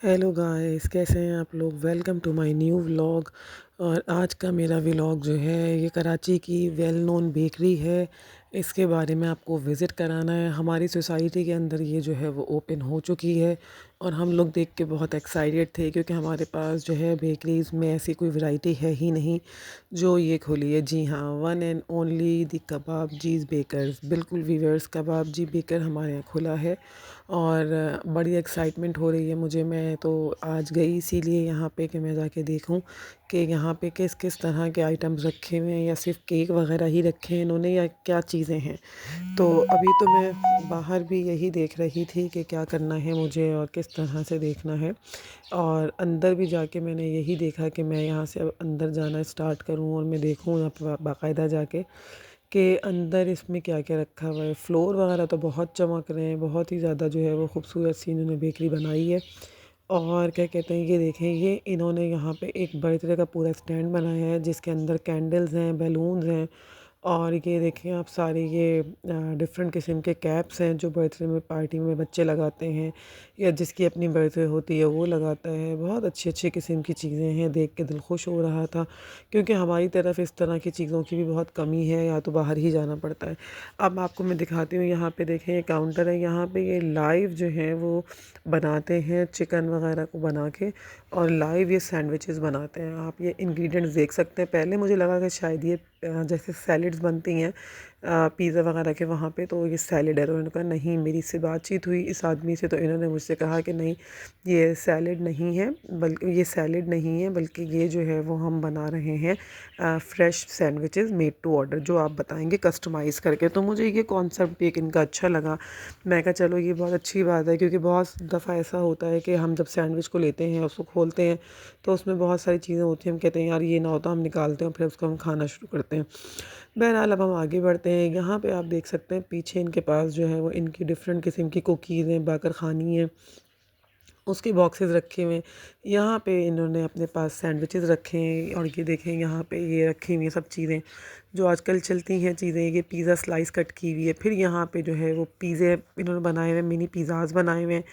Hello guys, कैसे हैं आप लोग। Welcome to my new vlog. और आज का मेरा व्लॉग जो है ये कराची की वेल नोन बेकरी है। इसके बारे में आपको विज़िट कराना है। हमारी सोसाइटी के अंदर ये जो है वो ओपन हो चुकी है और हम लोग देख के बहुत एक्साइटेड थे क्योंकि हमारे पास जो है बेकरीज़ में ऐसी कोई वैरायटी है ही नहीं जो ये खोली है। जी हाँ, one and only the kebab G's bakers, बिल्कुल वीवर्स कबाब जी बेकर हमारे यहाँ खुला है। और बड़ी एक्साइटमेंट हो रही है मुझे। मैं तो आज गई इसीलिए यहाँ पे कि मैं जाके देखूँ कि यहाँ पे किस किस तरह के आइटम्स रखे हुए हैं, या सिर्फ केक वगैरह ही रखे हैं इन्होंने या क्या चीज़ें हैं। तो अभी तो मैं बाहर भी यही देख रही थी कि क्या करना है मुझे और किस तरह से देखना है। और अंदर भी जाके मैंने यही देखा कि मैं यहाँ से अब अंदर जाना स्टार्ट करूँ और मैं देखूँ यहाँ पे बाकायदा जाके कि अंदर इसमें क्या क्या रखा हुआ है। फ्लोर वगैरह तो बहुत चमक रहे हैं, बहुत ही ज़्यादा जो है वो खूबसूरत सी इन्होंने बेकरी बनाई है। और क्या कहते हैं, ये देखें, ये इन्होंने यहाँ पे एक बर्थडे का पूरा स्टैंड बनाया है जिसके अंदर कैंडल्स हैं, बैलून्स हैं। और ये देखें आप, सारे ये डिफरेंट किस्म के कैप्स हैं जो बर्थडे में पार्टी में बच्चे लगाते हैं या जिसकी अपनी बर्थडे होती है वो लगाता है। बहुत अच्छी अच्छी किस्म की चीज़ें हैं, देख के दिल खुश हो रहा था क्योंकि हमारी तरफ इस तरह की चीज़ों की भी बहुत कमी है, या तो बाहर ही जाना पड़ता है। अब आपको मैं दिखाती हूँ, यहाँ पे देखें ये काउंटर है। यहाँ पे ये लाइव जो है वो बनाते हैं चिकन वगैरह को बना के, और लाइव ये सैंडविचेस बनाते हैं। आप ये इंग्रेडिएंट्स देख सकते हैं। पहले मुझे लगा कि शायद ये जैसे सैलड्स बनती हैं पिज़्ज़ा वगैरह के वहाँ पे, तो ये सैलड है। तो उन्होंने कहा नहीं, मेरी इससे बातचीत हुई इस आदमी से तो इन्होंने मुझसे कहा कि नहीं, ये सैलड नहीं है, बल्कि ये सैलड नहीं है बल्कि ये जो है वो हम बना रहे हैं fresh sandwiches made to order, जो आप बताएंगे कस्टमाइज़ करके। तो मुझे ये कॉन्सेप्ट एक इनका अच्छा लगा। मैं कहा चलो ये बहुत अच्छी बात है, क्योंकि बहुत दफ़ा ऐसा होता है कि हम जब सैंडविच को लेते हैं उसको खोलते हैं तो उसमें बहुत सारी चीज़ें होती हैं। हम कहते हैं यार ये ना होता, हम निकालते हैं फिर उसको हम खाना शुरू करते हैं। बहरहाल अब हम आगे बढ़ते हैं। यहाँ पे आप देख सकते हैं पीछे इनके पास जो है वो इनकी डिफरेंट किस्म की कुकीज़ हैं, बाकर खानी है, उसके बॉक्सेस रखे हुए हैं। यहाँ पे इन्होंने अपने पास सैंडविचेस रखे हैं। और ये देखें यहाँ पे ये रखी हुई हैं सब चीज़ें जो आजकल चलती हैं चीज़ें। ये पिज़्ज़ा स्लाइस कट की हुई है। फिर यहाँ पे जो है वो पिज़्ज़े इन्होंने बनाए हुए हैं, मिनी पिज़्ज़ाज बनाए हुए हैं।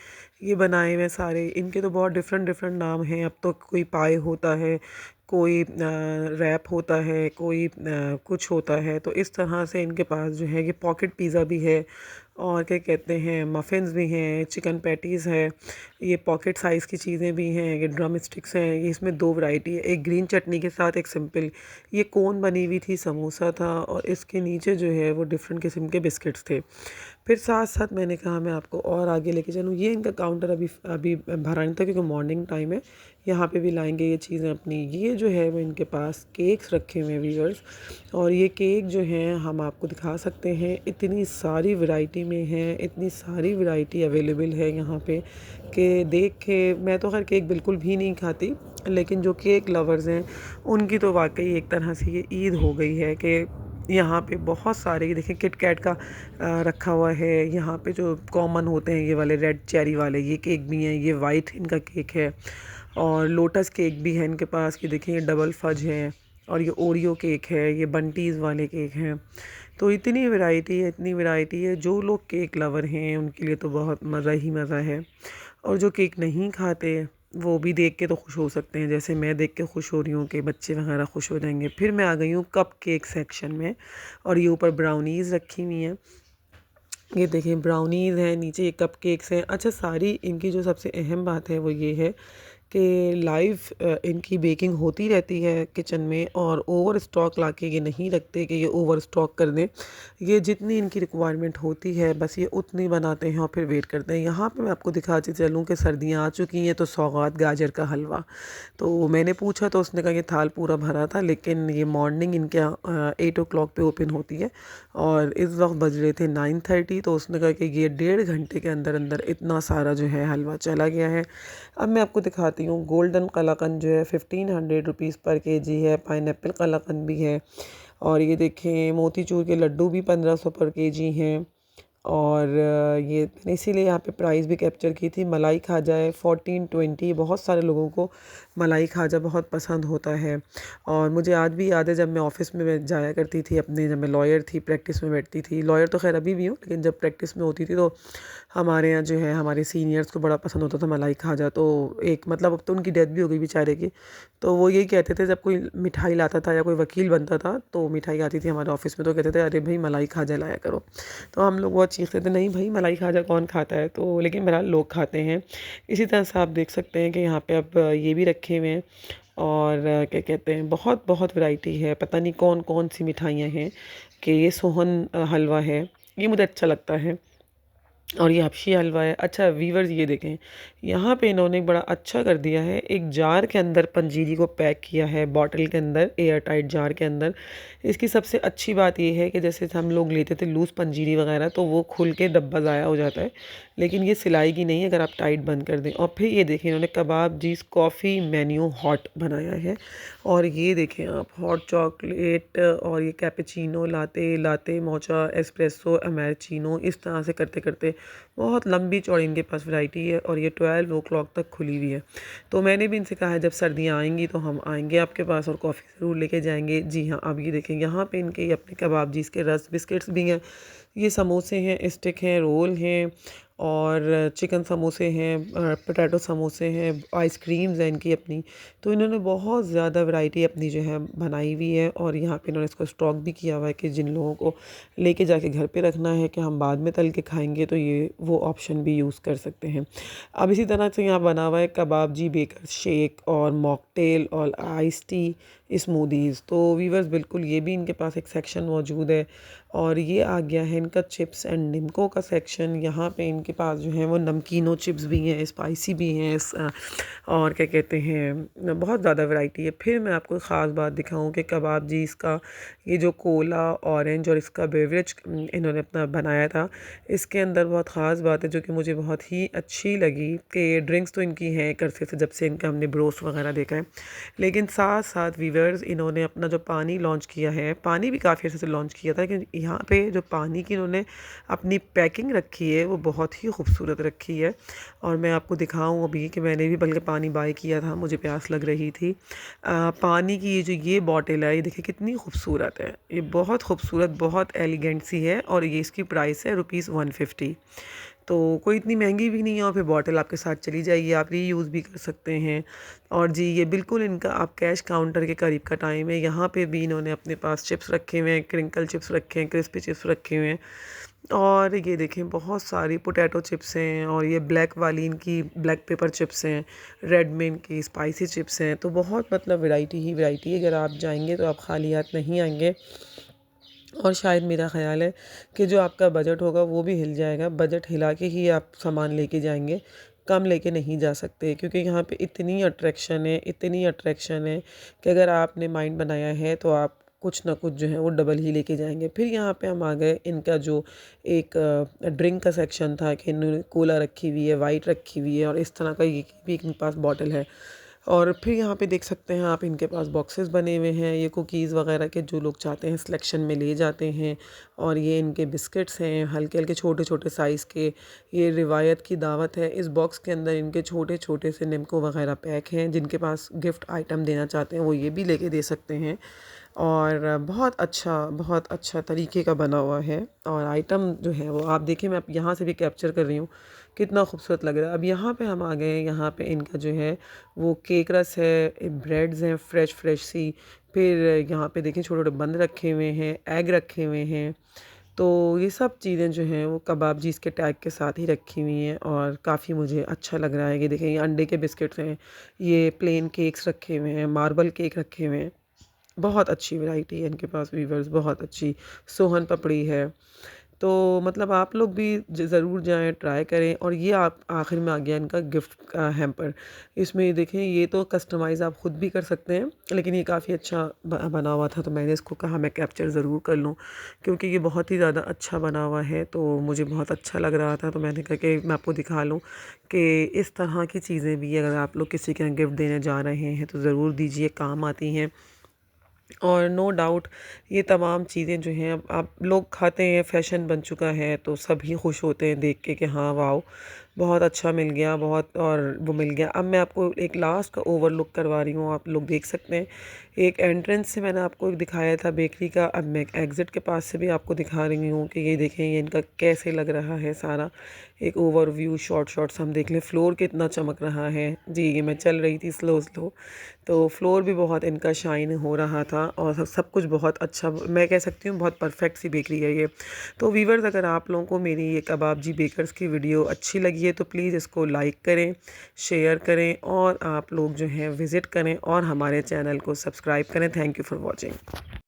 ये बनाए हुए हैं सारे, इनके तो बहुत डिफरेंट डिफरेंट नाम हैं। अब तो कोई पाए होता है, कोई रैप होता है, कोई कुछ होता है। तो इस तरह से इनके पास जो है ये पॉकेट पिज़्ज़ा भी है, और क्या कहते हैं मफ़िन्स भी हैं, चिकन पैटीज़ है, ये पॉकेट साइज़ की चीज़ें भी हैं, ये ड्रम स्टिक्स हैं। ये इसमें दो वैरायटी है, एक ग्रीन चटनी के साथ एक सिंपल। ये कोन बनी हुई थी, समोसा था, और इसके नीचे जो है वो डिफरेंट किस्म के बिस्किट्स थे। फिर साथ साथ मैंने कहा मैं आपको और आगे लेके चलूँ। ये इनका काउंटर अभी अभी भरा नहीं था क्योंकि मॉर्निंग टाइम है। यहाँ पे भी लाएंगे ये चीज़ें अपनी। ये जो है वो इनके पास केक्स रखे हुए हैं व्यूअर्स, और ये केक जो हैं हम आपको दिखा सकते हैं। इतनी सारी वैरायटी में हैं, इतनी सारी वैरायटी अवेलेबल है यहाँ पे कि देख के मैं तो खैर केक बिल्कुल भी नहीं खाती, लेकिन जो केक लवर्स हैं उनकी तो वाकई एक तरह से ये ईद हो गई है कि यहाँ पे बहुत सारे, ये देखें किट कैट का रखा हुआ है। यहाँ पे जो कॉमन होते हैं ये वाले रेड चेरी वाले ये केक भी हैं, ये वाइट इनका केक है, और लोटस केक भी है इनके पास। कि देखें ये डबल फज है, और ये ओरियो केक है, ये बंटीज़ वाले केक हैं। तो इतनी वैरायटी है, इतनी वैरायटी है। जो लोग केक लवर हैं उनके लिए तो बहुत मज़ा ही मज़ा है, और जो केक नहीं खाते वो भी देख के तो खुश हो सकते हैं, जैसे मैं देख के खुश हो रही हूँ कि बच्चे वगैरह खुश हो जाएंगे। फिर मैं आ गई हूँ कप केक सेक्शन में, और ये ऊपर ब्राउनीज़ रखी हुई हैं। ये देखें ब्राउनीज़ हैं, नीचे ये कप केक्स हैं। अच्छा, सारी इनकी जो सबसे अहम बात है वो ये है कि लाइव इनकी बेकिंग होती रहती है किचन में, और ओवर स्टॉक लाके ये नहीं रखते कि ये ओवर स्टॉक कर दें। ये जितनी इनकी रिक्वायरमेंट होती है बस ये उतनी बनाते हैं और फिर वेट करते हैं। यहाँ पे मैं आपको दिखाती चलूँ कि सर्दियाँ आ चुकी हैं तो सौगात गाजर का हलवा। तो मैंने पूछा तो उसने कहा ये थाल पूरा भरा था, लेकिन ये मॉर्निंग इनके 8 o'clock पे ओपन होती है, और इस वक्त बज रहे थे 9:30। तो उसने कहा कि ये 1.5 घंटे के अंदर अंदर इतना सारा जो है हलवा चला गया है। अब मैं आपको दिखाती हूँ। गोल्डन कलाकंद जो है 1500 रुपीज़ पर केजी है। पाइनएप्पल कलाकंद भी है, और ये देखें मोतीचूर के लड्डू भी 1500 पर केजी हैं। और ये मैंने इसीलिए यहाँ पे प्राइस भी कैप्चर की थी। मलाई खाजा है 1420। बहुत सारे लोगों को मलाई खाजा बहुत पसंद होता है। और मुझे आज भी याद है जब मैं ऑफ़िस में मैं जाया करती थी अपने, जब मैं लॉयर थी, प्रैक्टिस में बैठती थी। लॉयर तो खैर अभी भी हूँ, लेकिन जब प्रैक्टिस में होती थी तो हमारे यहाँ जो है हमारे सीनियर्स को बड़ा पसंद होता था मलाई खाजा। तो एक मतलब अब तो उनकी डेथ भी हो गई बेचारे की। तो वो यही कहते थे, जब कोई मिठाई लाता था या कोई वकील बनता था तो मिठाई आती थी हमारे ऑफ़िस में, तो कहते थे अरे भाई मलाई खाजा लाया करो। तो हम लोग बहुत चीखते थे, नहीं भाई मलाई खाजा कौन खाता है। तो लेकिन बहरहाल लोग खाते हैं। इसी तरह से आप देख सकते हैं कि यहाँ पे अब ये भी रखे हुए हैं। और क्या कहते हैं, बहुत बहुत वैरायटी है। पता नहीं कौन कौन सी मिठाइयाँ हैं, कि ये सोहन हलवा है, ये मुझे अच्छा लगता है। और ये हबशी हलवा है। अच्छा वीवर्स ये देखें, यहाँ पे इन्होंने एक बड़ा अच्छा कर दिया है, एक जार के अंदर पंजीरी को पैक किया है, बॉटल के अंदर, एयर टाइट जार के अंदर। इसकी सबसे अच्छी बात ये है कि जैसे हम लोग लेते थे लूज़ पंजीरी वगैरह तो वो खुल के डब्बा ज़ाया हो जाता है, लेकिन ये सिलाई की नहीं है अगर आप टाइट बंद कर दें। और फिर ये देखें इन्होंने कबाब जीस कॉफ़ी मेन्यू हॉट बनाया है। और ये देखें आप, हॉट चॉकलेट और ये कैपेचिनो, लाते लाते मोचा, एस्प्रेसो, अमेरिचिनो, इस तरह से करते करते बहुत लंबी चौड़ी इनके पास वैरायटी है। और ये 12 o'clock तक खुली हुई है। तो मैंने भी इनसे कहा है जब सर्दियाँ आएंगी तो हम आएंगे आपके पास और कॉफ़ी ज़रूर लेके जाएंगे। जी हाँ, अब ये देखें यहाँ पे इनके अपने कबाब जी, इसके रस बिस्किट्स भी हैं, ये समोसे हैं, स्टिक हैं, रोल हैं, और चिकन समोसे हैं, पोटैटो समोसे हैं, आइसक्रीम्स हैं इनकी अपनी। तो इन्होंने बहुत ज़्यादा वैरायटी अपनी जो है बनाई हुई है। और यहाँ पे इन्होंने इसको स्टॉक भी किया हुआ है कि जिन लोगों को लेके जाके घर पे रखना है कि हम बाद में तल के खाएंगे, तो ये वो ऑप्शन भी यूज़ कर सकते हैं। अब इसी तरह से यहाँ बना हुआ है कबाब जी बेकर शेक और मॉकटेल और आइस टी स्मूदीज़। तो वीवर्स बिल्कुल ये भी इनके पास एक सेक्शन मौजूद है। और ये आ गया है इनका चिप्स एंड निम्को का सेक्शन। यहाँ पे इनके पास जो है वो नमकीनो चिप्स भी हैं, स्पाइसी भी हैं, और क्या कहते हैं, बहुत ज़्यादा वैरायटी है। फिर मैं आपको ख़ास बात दिखाऊं कि कबाब जी इसका ये जो कोला ऑरेंज और इसका बेवरेज इन्होंने अपना बनाया था, इसके अंदर बहुत ख़ास बात है जो कि मुझे बहुत ही अच्छी लगी कि ड्रिंक्स तो इनकी हैं एक अरसे से, जब से इनका हमने ब्रोस्ट वगैरह देखा है, लेकिन साथ साथ वीवर्स इन्होंने अपना जो पानी लॉन्च किया है, पानी भी काफ़ी अर्से से लॉन्च किया था, लेकिन यहाँ पे जो पानी की इन्होंने अपनी पैकिंग रखी है वो बहुत ही खूबसूरत रखी है। और मैं आपको दिखाऊं अभी कि मैंने भी बल्कि पानी बाय किया था, मुझे प्यास लग रही थी। पानी की ये जो ये बॉटल है, ये देखिए कितनी खूबसूरत है, ये बहुत खूबसूरत, बहुत एलिगेंट सी है। और ये इसकी प्राइस है ₹150। तो कोई इतनी महंगी भी नहीं है, और फिर बॉटल आपके साथ चली जाएगी, आप रीयूज़ भी कर सकते हैं। और जी ये बिल्कुल इनका आप कैश काउंटर के करीब का टाइम है। यहाँ पे भी इन्होंने अपने पास चिप्स रखे हुए हैं, क्रिंकल चिप्स रखे हैं, क्रिस्पी चिप्स रखे हुए हैं। और ये देखें बहुत सारी पोटैटो चिप्स हैं, और ये ब्लैक वाली इनकी ब्लैक पेपर चिप्स हैं, रेड में इनकी स्पाइसी चिप्स हैं। तो बहुत मतलब वैरायटी ही वैरायटी है। अगर आप जाएंगे तो आप खाली हाथ नहीं आएंगे। और शायद मेरा ख़्याल है कि जो आपका बजट होगा वो भी हिल जाएगा। बजट हिला के ही आप सामान लेके जाएंगे, कम लेके नहीं जा सकते, क्योंकि यहाँ पे इतनी अट्रैक्शन है, इतनी अट्रैक्शन है कि अगर आपने माइंड बनाया है तो आप कुछ ना कुछ जो है वो डबल ही लेके जाएंगे। फिर यहाँ पे हम आ गए, इनका जो एक ड्रिंक का सेक्शन था कि इन्होंने कोला रखी हुई है, वाइट रखी हुई है, और इस तरह का ये भी इनके पास बॉटल है। और फिर यहाँ पे देख सकते हैं आप, इनके पास बॉक्सेस बने हुए हैं, ये कुकीज़ वगैरह के जो लोग चाहते हैं सिलेक्शन में ले जाते हैं। और ये इनके बिस्किट्स हैं हल्के हल्के छोटे छोटे साइज़ के। ये रिवायत की दावत है, इस बॉक्स के अंदर इनके छोटे छोटे से निम्को वगैरह पैक हैं। जिनके पास गिफ्ट आइटम देना चाहते हैं वो ये भी लेके दे सकते हैं। और बहुत अच्छा तरीके का बना हुआ है। और आइटम जो है वो आप देखें, मैं आप यहाँ से भी कैप्चर कर रही हूँ, कितना खूबसूरत लग रहा है। अब यहाँ पे हम आ गए हैं, यहाँ पे इनका जो है वो केक रस है, ब्रेड्स हैं फ्रेश फ्रेश सी। फिर यहाँ पे देखिए छोटे छोटे बंद रखे हुए हैं, एग रखे हुए हैं। तो ये सब चीज़ें जो हैं वो कबाब जी इसके टैग के साथ ही रखी हुई हैं, और काफ़ी मुझे अच्छा लग रहा है। कि देखें ये अंडे के बिस्किट्स हैं, ये प्लेन केक्स रखे हुए हैं, मार्बल केक रखे हुए हैं। बहुत अच्छी वैरायटी है इनके पास वीवर्स, बहुत अच्छी। सोहन पपड़ी है। तो मतलब आप लोग भी ज़रूर जाएं, ट्राई करें। और ये आप आखिर में आ गया इनका गिफ्ट का हैम्पर। इसमें ये देखें, ये तो कस्टमाइज़ आप ख़ुद भी कर सकते हैं, लेकिन ये काफ़ी अच्छा बना हुआ था, तो मैंने इसको कहा मैं कैप्चर ज़रूर कर लूँ, क्योंकि ये बहुत ही ज़्यादा अच्छा बना हुआ है। तो मुझे बहुत अच्छा लग रहा था, तो मैंने कहा कि मैं आपको दिखा लूँ कि इस तरह की चीज़ें भी अगर आप लोग किसी के गिफ्ट देने जा रहे हैं तो ज़रूर दीजिए, काम आती हैं। और नो डाउट ये तमाम चीज़ें जो हैं अब आप लोग खाते हैं, फ़ैशन बन चुका है, तो सभी खुश होते हैं देख के कि हाँ वाओ! बहुत अच्छा मिल गया, बहुत और वो मिल गया। अब मैं आपको एक लास्ट का ओवरलुक करवा रही हूँ, आप लोग देख सकते हैं। एक एंट्रेंस से मैंने आपको एक दिखाया था बेकरी का, अब मैं एग्ज़िट के पास से भी आपको दिखा रही हूँ कि ये देखें ये इनका कैसे लग रहा है सारा। एक ओवरव्यू शॉट्स हम देख लें, फ्लोर कितना चमक रहा है। जी, ये मैं चल रही थी स्लो, तो फ्लोर भी बहुत इनका शाइन हो रहा था और सब कुछ बहुत अच्छा, मैं कह सकती हूँ बहुत परफेक्ट सी बेकरी है ये। तो वीवर्स, अगर आप लोगों को मेरी ये कबाबजी बेकर्स की वीडियो अच्छी लगी है तो प्लीज़ इसको लाइक करें, शेयर करें और आप लोग जो हैं विज़िट करें और हमारे चैनल को सब्सक्राइब करें। Thank you for watching.